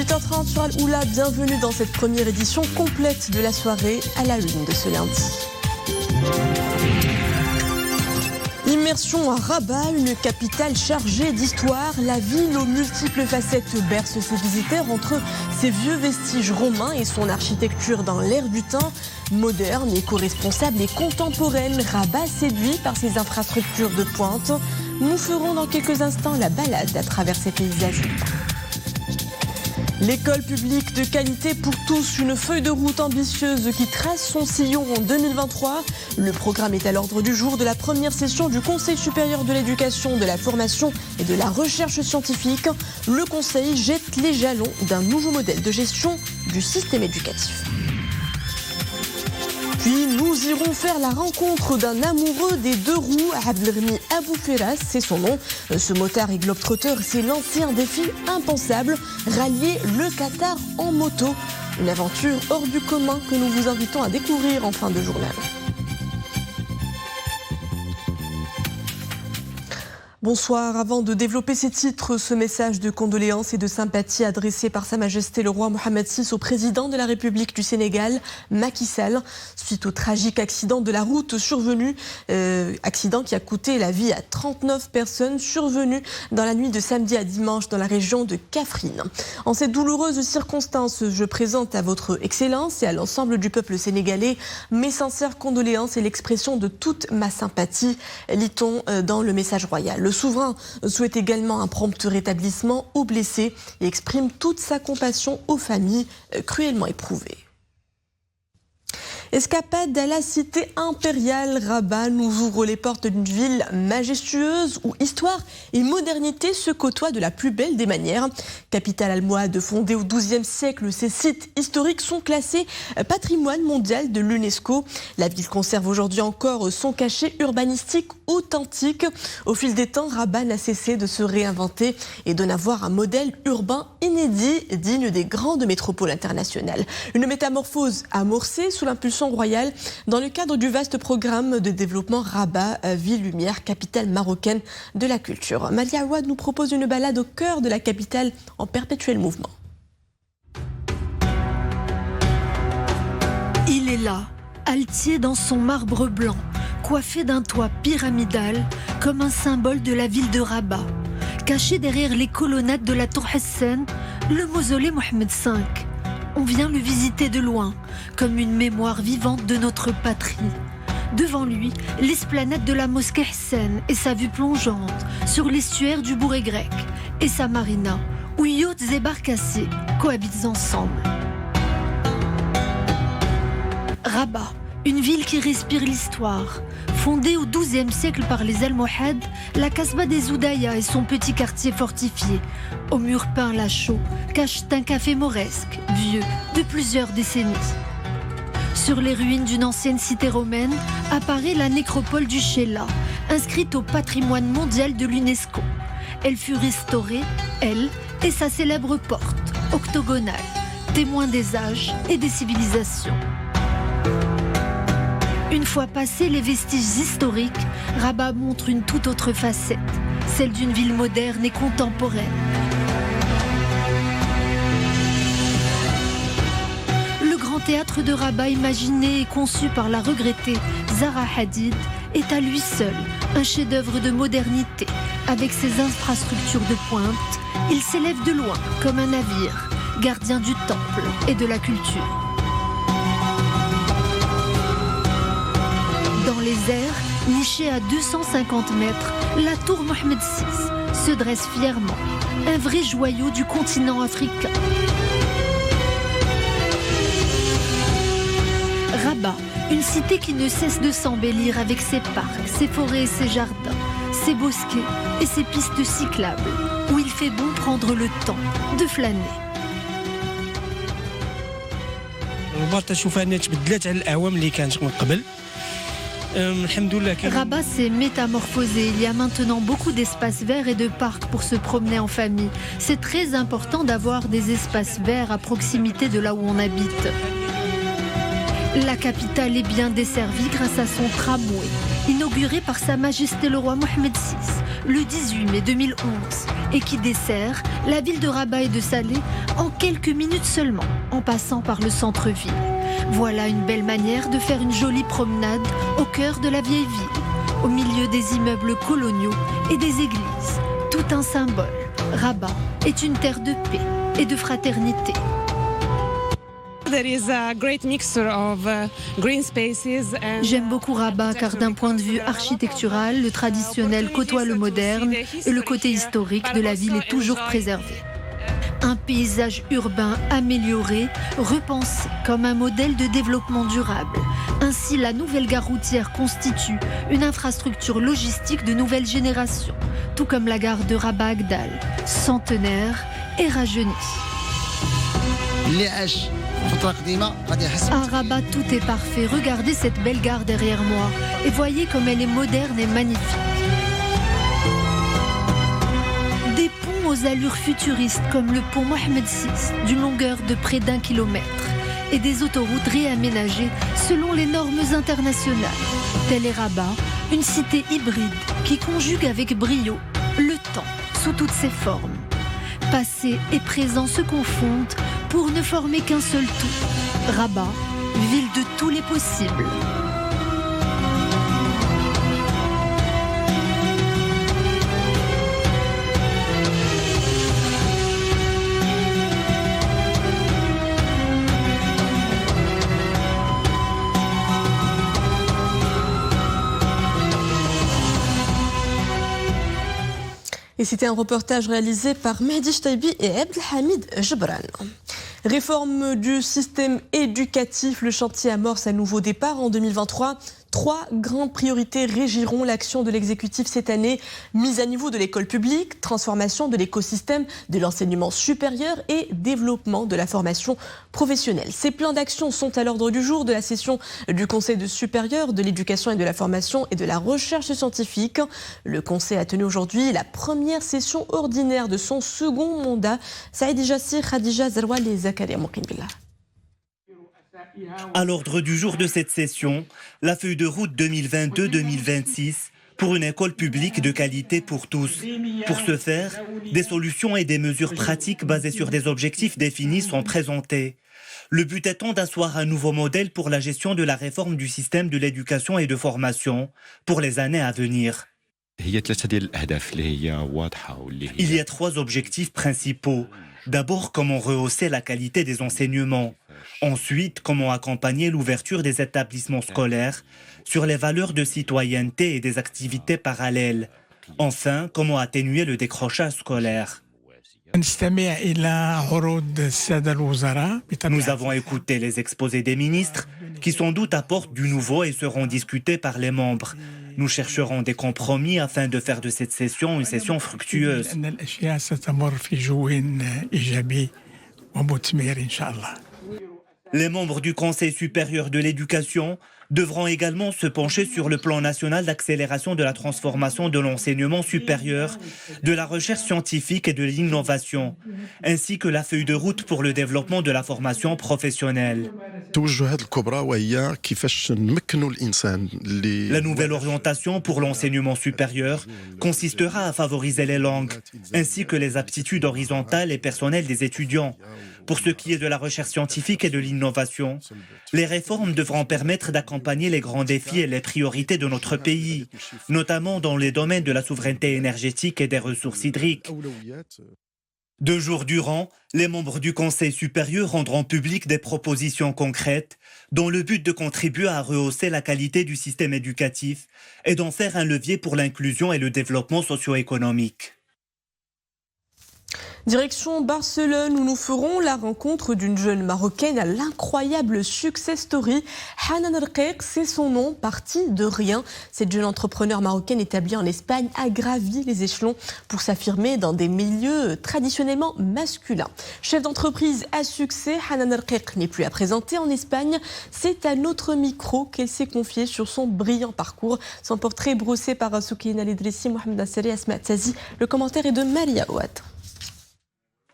8h30 sur Al-Oula, bienvenue dans cette première édition complète de la soirée à la une de ce lundi. Immersion à Rabat, une capitale chargée d'histoire. La ville aux multiples facettes berce ses visiteurs entre ses vieux vestiges romains et son architecture dans l'air du temps. Moderne, éco-responsable et contemporaine, Rabat séduit par ses infrastructures de pointe. Nous ferons dans quelques instants la balade à travers ces paysages. L'école publique de qualité pour tous, une feuille de route ambitieuse qui trace son sillon en 2023. Le programme est à l'ordre du jour de la première session du Conseil supérieur de l'éducation, de la formation et de la recherche scientifique. Le Conseil jette les jalons d'un nouveau modèle de gestion du système éducatif. Puis nous irons faire la rencontre d'un amoureux des deux roues, Abdelrahmi Abouferas, c'est son nom. Ce motard et globe-trotteur s'est lancé un défi impensable, rallier le Qatar en moto. Une aventure hors du commun que nous vous invitons à découvrir en fin de journal. Bonsoir. Avant de développer ces titres, ce message de condoléances et de sympathie adressé par Sa Majesté le roi Mohamed VI au président de la République du Sénégal, Macky Sall, suite au tragique accident de la route survenu, accident qui a coûté la vie à 39 personnes, survenu dans la nuit de samedi à dimanche dans la région de Kaffrine. En cette douloureuse circonstance, je présente à votre Excellence et à l'ensemble du peuple sénégalais mes sincères condoléances et l'expression de toute ma sympathie, lit-on dans le message royal. Le souverain souhaite également un prompt rétablissement aux blessés et exprime toute sa compassion aux familles cruellement éprouvées. Escapade à la cité impériale, Rabat nous ouvre les portes d'une ville majestueuse où histoire et modernité se côtoient de la plus belle des manières. Capitale almohade fondée au XIIe siècle, ces sites historiques sont classés patrimoine mondial de l'UNESCO. La ville conserve aujourd'hui encore son cachet urbanistique authentique. Au fil des temps, Rabat n'a cessé de se réinventer et d'en avoir un modèle urbain inédit, digne des grandes métropoles internationales. Une métamorphose amorcée sous l'impulsion royale dans le cadre du vaste programme de développement Rabat, ville lumière, capitale marocaine de la culture. Malia Awad nous propose une balade au cœur de la capitale en perpétuel mouvement. Il est là, altier dans son marbre blanc, coiffé d'un toit pyramidal comme un symbole de la ville de Rabat. Caché derrière les colonnades de la tour Hassan, le mausolée Mohamed V. On vient le visiter de loin, comme une mémoire vivante de notre patrie. Devant lui, l'esplanade de la mosquée Hassan et sa vue plongeante sur l'estuaire du Bourré grec et sa marina, où yachts et barcassiers cohabitent ensemble. Rabat, une ville qui respire l'histoire. Fondée au XIIe siècle par les Almohades, la Casbah des Oudaya et son petit quartier fortifié, aux murs peints à chaux, cachent un café mauresque, vieux, de plusieurs décennies. Sur les ruines d'une ancienne cité romaine apparaît la nécropole du Chéla, inscrite au patrimoine mondial de l'UNESCO. Elle fut restaurée, elle, et sa célèbre porte, octogonale, témoin des âges et des civilisations. Une fois passés les vestiges historiques, Rabat montre une toute autre facette, celle d'une ville moderne et contemporaine. Le grand théâtre de Rabat, imaginé et conçu par la regrettée Zaha Hadid, est à lui seul un chef-d'œuvre de modernité. Avec ses infrastructures de pointe, il s'élève de loin comme un navire, gardien du temple et de la culture. Dans les airs, nichée à 250 mètres, la tour Mohamed VI se dresse fièrement, un vrai joyau du continent africain. Rabat, une cité qui ne cesse de s'embellir avec ses parcs, ses forêts et ses jardins, ses bosquets et ses pistes cyclables, où il fait bon prendre le temps de flâner. Rabat s'est métamorphosé. Il y a maintenant beaucoup d'espaces verts et de parcs pour se promener en famille. C'est très important d'avoir des espaces verts à proximité de là où on habite. La capitale est bien desservie grâce à son tramway. inauguré par Sa Majesté le roi Mohamed VI le 18 mai 2011 et qui dessert la ville de Rabat et de Salé en quelques minutes seulement, en passant par le centre-ville. Voilà une belle manière de faire une jolie promenade au cœur de la vieille ville, au milieu des immeubles coloniaux et des églises. Tout un symbole. Rabat est une terre de paix et de fraternité. J'aime beaucoup Rabat car d'un point de vue architectural, le traditionnel côtoie le moderne et le côté historique de la ville est toujours préservé. Un paysage urbain amélioré, repensé comme un modèle de développement durable. Ainsi, la nouvelle gare routière constitue une infrastructure logistique de nouvelle génération, tout comme la gare de Rabat-Agdal, centenaire et rajeunie. À Rabat, tout est parfait. Regardez cette belle gare derrière moi et voyez comme elle est moderne et magnifique. Des ponts aux allures futuristes comme le pont Mohamed VI, d'une longueur de près d'1 kilomètre, et des autoroutes réaménagées selon les normes internationales. Tel est Rabat, une cité hybride qui conjugue avec brio le temps sous toutes ses formes. Passé et présent se confondent pour ne former qu'un seul tout. Rabat, ville de tous les possibles. Et c'était un reportage réalisé par Mehdi Chtaibi et Abdelhamid Jebran. Réforme du système éducatif, le chantier amorce un nouveau départ en 2023. 3 grandes priorités régiront l'action de l'exécutif cette année. Mise à niveau de l'école publique, transformation de l'écosystème de l'enseignement supérieur et développement de la formation professionnelle. Ces plans d'action sont à l'ordre du jour de la session du Conseil supérieur de l'éducation et de la formation et de la recherche scientifique. Le Conseil a tenu aujourd'hui la première session ordinaire de son second mandat. Saïd Jassir, Khadija Zerwal et Zakaria Moukimbillah. À l'ordre du jour de cette session, la feuille de route 2022-2026 pour une école publique de qualité pour tous. Pour ce faire, des solutions et des mesures pratiques basées sur des objectifs définis sont présentées. Le but étant d'asseoir un nouveau modèle pour la gestion de la réforme du système de l'éducation et de formation pour les années à venir. Il y a 3 objectifs principaux. D'abord, comment rehausser la qualité des enseignements. Ensuite, comment accompagner l'ouverture des établissements scolaires sur les valeurs de citoyenneté et des activités parallèles. Enfin, comment atténuer le décrochage scolaire. Nous avons écouté les exposés des ministres qui sans doute apportent du nouveau et seront discutés par les membres. Nous chercherons des compromis afin de faire de cette session une session fructueuse. Les membres du Conseil supérieur de l'éducation devront également se pencher sur le plan national d'accélération de la transformation de l'enseignement supérieur, de la recherche scientifique et de l'innovation, ainsi que la feuille de route pour le développement de la formation professionnelle. La nouvelle orientation pour l'enseignement supérieur consistera à favoriser les langues, ainsi que les aptitudes horizontales et personnelles des étudiants. Pour ce qui est de la recherche scientifique et de l'innovation, les réformes devront permettre d'accompagner les grands défis et les priorités de notre pays, notamment dans les domaines de la souveraineté énergétique et des ressources hydriques. 2 jours durant, les membres du Conseil supérieur rendront public des propositions concrètes dans le but de contribuer à rehausser la qualité du système éducatif et d'en faire un levier pour l'inclusion et le développement socio-économique. Direction Barcelone où nous ferons la rencontre d'une jeune Marocaine à l'incroyable success story. Hanan Rqiq, c'est son nom, partie de rien. Cette jeune entrepreneure marocaine établie en Espagne a gravi les échelons pour s'affirmer dans des milieux traditionnellement masculins. Chef d'entreprise à succès, Hanan Rqiq n'est plus à présenter en Espagne. C'est à notre micro qu'elle s'est confiée sur son brillant parcours. Son portrait brossé par Soukine Al-Idrissi, Mohamed Asseri, Asma Tazi. Le commentaire est de Maria Ouad.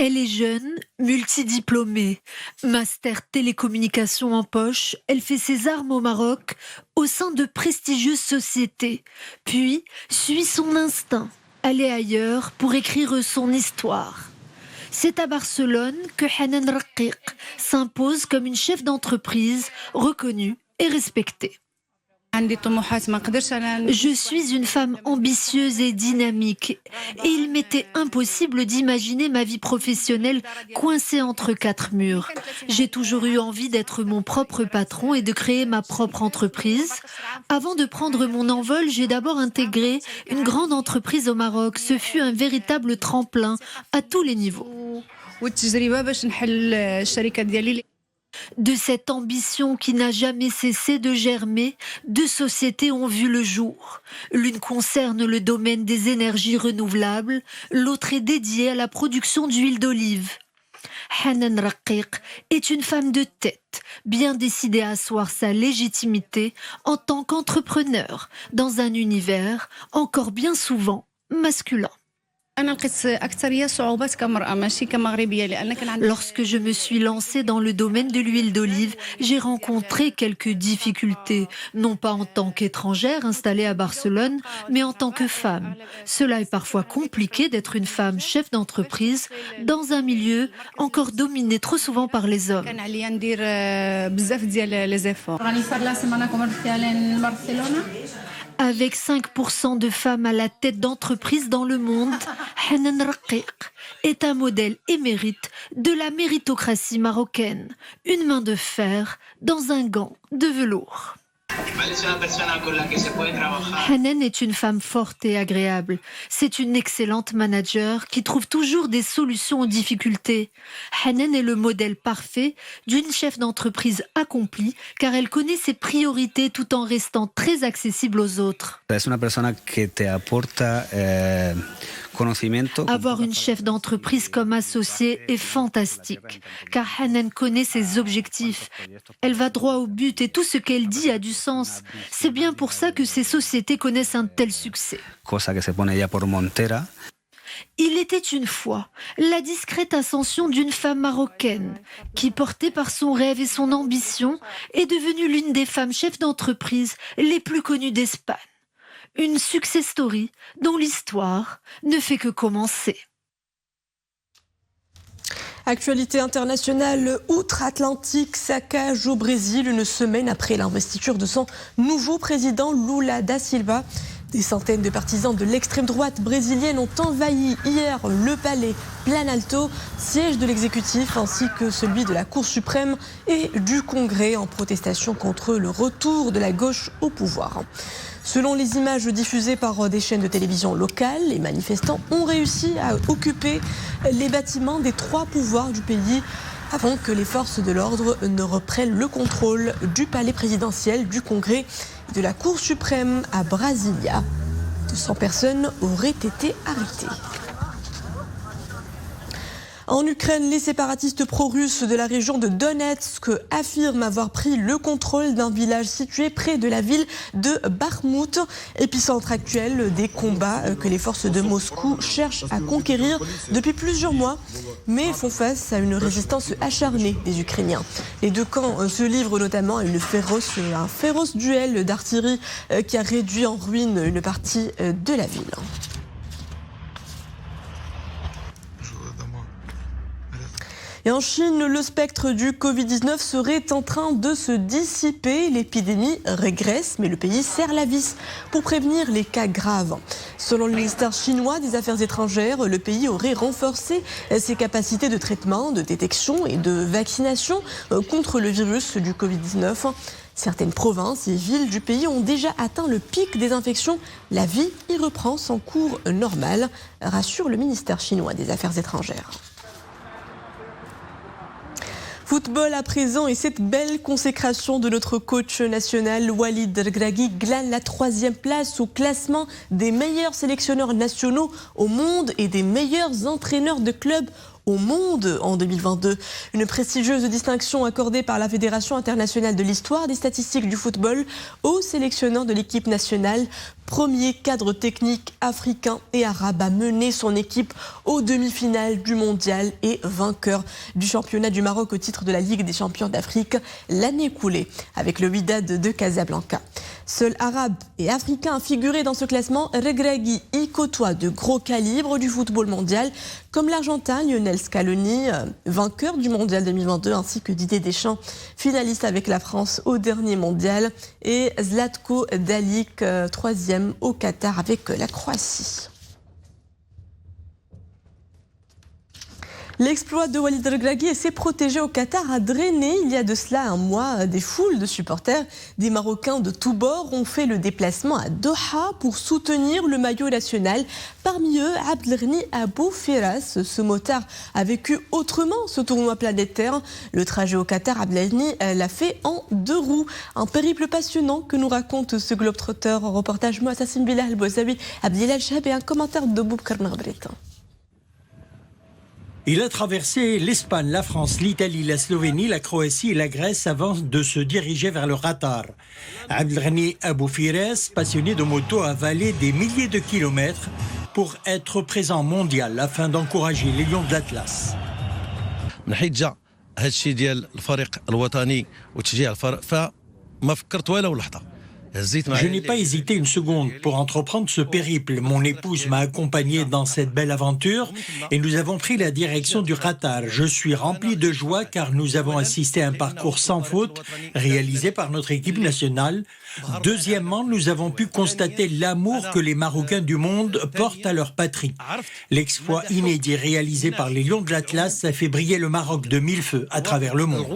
Elle est jeune, multidiplômée, master télécommunications en poche, elle fait ses armes au Maroc au sein de prestigieuses sociétés, puis suit son instinct, aller ailleurs pour écrire son histoire. C'est à Barcelone que Hanan Raqiq s'impose comme une chef d'entreprise reconnue et respectée. Je suis une femme ambitieuse et dynamique et il m'était impossible d'imaginer ma vie professionnelle coincée entre quatre murs. J'ai toujours eu envie d'être mon propre patron et de créer ma propre entreprise. Avant de prendre mon envol, j'ai d'abord intégré une grande entreprise au Maroc. Ce fut un véritable tremplin à tous les niveaux. De cette ambition qui n'a jamais cessé de germer, deux sociétés ont vu le jour. L'une concerne le domaine des énergies renouvelables, l'autre est dédiée à la production d'huile d'olive. Hanan Raqiq est une femme de tête, bien décidée à asseoir sa légitimité en tant qu'entrepreneur dans un univers encore bien souvent masculin. Lorsque je me suis lancée dans le domaine de l'huile d'olive, j'ai rencontré quelques difficultés, non pas en tant qu'étrangère installée à Barcelone, mais en tant que femme. Cela est parfois compliqué d'être une femme chef d'entreprise dans un milieu encore dominé trop souvent par les hommes. Avec 5% de femmes à la tête d'entreprise dans le monde, Hanan Raqiq est un modèle émérite de la méritocratie marocaine. Une main de fer dans un gant de velours. Hanan est une femme forte et agréable. C'est une excellente manager qui trouve toujours des solutions aux difficultés. Hanan est le modèle parfait d'une chef d'entreprise accomplie car elle connaît ses priorités tout en restant très accessible aux autres. Avoir une chef d'entreprise comme associée est fantastique, car Hanan connaît ses objectifs. Elle va droit au but et tout ce qu'elle dit a du sens. C'est bien pour ça que ces sociétés connaissent un tel succès. Il était une fois la discrète ascension d'une femme marocaine qui, portée par son rêve et son ambition, est devenue l'une des femmes chefs d'entreprise les plus connues d'Espagne. Une success story dont l'histoire ne fait que commencer. Actualité internationale outre-Atlantique, saccage au Brésil une semaine après l'investiture de son nouveau président Lula da Silva. Des centaines de partisans de l'extrême droite brésilienne ont envahi hier le palais Planalto, siège de l'exécutif, ainsi que celui de la Cour suprême et du Congrès en protestation contre le retour de la gauche au pouvoir. Selon les images diffusées par des chaînes de télévision locales, les manifestants ont réussi à occuper les bâtiments des trois pouvoirs du pays avant que les forces de l'ordre ne reprennent le contrôle du palais présidentiel, du Congrès et de la Cour suprême à Brasilia. 200 personnes auraient été arrêtées. En Ukraine, les séparatistes pro-russes de la région de Donetsk affirment avoir pris le contrôle d'un village situé près de la ville de Bakhmout, épicentre actuel des combats que les forces de Moscou cherchent à conquérir depuis plusieurs mois, mais font face à une résistance acharnée des Ukrainiens. Les deux camps se livrent notamment à un féroce duel d'artillerie qui a réduit en ruine une partie de la ville. Et en Chine, le spectre du Covid-19 serait en train de se dissiper. L'épidémie régresse, mais le pays serre la vis pour prévenir les cas graves. Selon le ministère chinois des Affaires étrangères, le pays aurait renforcé ses capacités de traitement, de détection et de vaccination contre le virus du Covid-19. Certaines provinces et villes du pays ont déjà atteint le pic des infections. La vie y reprend son cours normal, rassure le ministère chinois des Affaires étrangères. Football à présent et cette belle consécration de notre coach national Walid Regragui glane la 3e place au classement des meilleurs sélectionneurs nationaux au monde et des meilleurs entraîneurs de clubs au monde en 2022. Une prestigieuse distinction accordée par la Fédération internationale de l'histoire des statistiques du football aux sélectionneurs de l'équipe nationale premier cadre technique africain et arabe à mener son équipe aux demi-finales du mondial et vainqueur du championnat du Maroc au titre de la Ligue des champions d'Afrique l'année écoulée avec le Wydad de Casablanca. Seul arabe et africain à figurer dans ce classement, Regragui y côtoie de gros calibres du football mondial, comme l'Argentin Lionel Scaloni, vainqueur du mondial 2022, ainsi que Didier Deschamps, finaliste avec la France au dernier mondial, et Zlatko Dalic, troisième au Qatar avec la Croatie. L'exploit de Walid Regragui et ses protégés au Qatar a drainé il y a de cela un mois des foules de supporters. Des Marocains de tous bords ont fait le déplacement à Doha pour soutenir le maillot national. Parmi eux, Abdelghani Abou Firas. Ce motard a vécu autrement ce tournoi planétaire. Le trajet au Qatar, Abdelghani l'a fait en 2 roues. Un périple passionnant que nous raconte ce globetrotter. Reportage Moassassim Bilal Al-Bouzaoui, Abdelal Chahab et un commentaire de Boubkar Narbrit. Il a traversé l'Espagne, la France, l'Italie, la Slovénie, la Croatie et la Grèce avant de se diriger vers le Qatar. Abdelghani Abou Firas, passionné de moto, a avalé des milliers de kilomètres pour être présent mondial afin d'encourager les Lions de l'Atlas. Je n'ai pas hésité une seconde pour entreprendre ce périple. Mon épouse m'a accompagné dans cette belle aventure et nous avons pris la direction du Qatar. Je suis rempli de joie car nous avons assisté à un parcours sans faute réalisé par notre équipe nationale. Deuxièmement, nous avons pu constater l'amour que les Marocains du monde portent à leur patrie. L'exploit inédit réalisé par les Lions de l'Atlas a fait briller le Maroc de mille feux à travers le monde.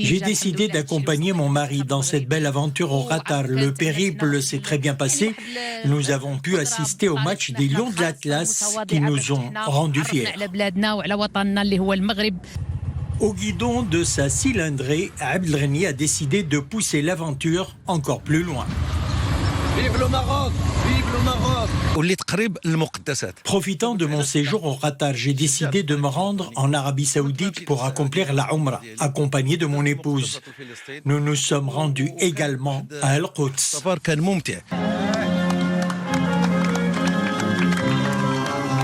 J'ai décidé d'accompagner mon mari dans cette belle aventure au Qatar. Le périple s'est très bien passé. Nous avons pu assister au match des Lions de l'Atlas qui nous ont rendus fiers. Au guidon de sa cylindrée, Abdelghani a décidé de pousser l'aventure encore plus loin. Vive le Maroc! Vive le Maroc! Profitant de mon séjour au Qatar, j'ai décidé de me rendre en Arabie Saoudite pour accomplir la Umrah, accompagné de mon épouse. Nous nous sommes rendus également à Al-Quds.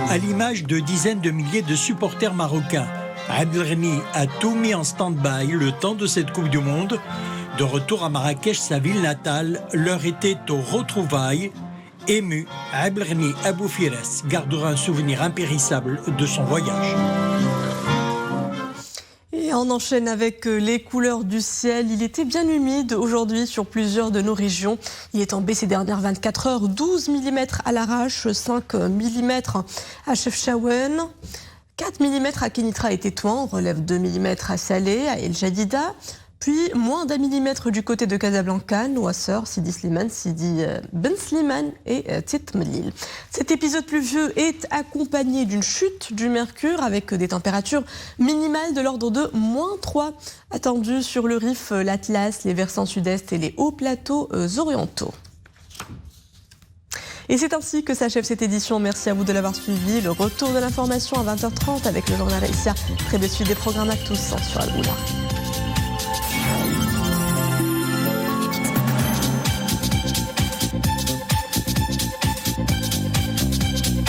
À l'image de dizaines de milliers de supporters marocains, Abdelghani a tout mis en stand-by le temps de cette Coupe du Monde. De retour à Marrakech, sa ville natale, l'heure était aux retrouvailles. Ému, Abdelghani Abou Firas gardera un souvenir impérissable de son voyage. Et on enchaîne avec les couleurs du ciel. Il était bien humide aujourd'hui sur plusieurs de nos régions. Il est tombé ces dernières 24 heures 12 mm à Larache, 5 mm à Chefchaouen, 4 mm à Kénitra et Tétouan, on relève 2 mm à Salé, à El Jadida, puis moins d'1 millimètre du côté de Casablanca, Nouasseur, Sidi Slimane, Sidi Ben Slimane et Titmelil. Cet épisode pluvieux est accompagné d'une chute du mercure avec des températures minimales de l'ordre de -3 attendues sur le Rif, l'Atlas, les versants sud-est et les hauts plateaux orientaux. Et c'est ainsi que s'achève cette édition. Merci à vous de l'avoir suivi. Le retour de l'information à 20h30 avec le journal Aïssia. Très bien suivi des programmes à tous sur Al-Oula.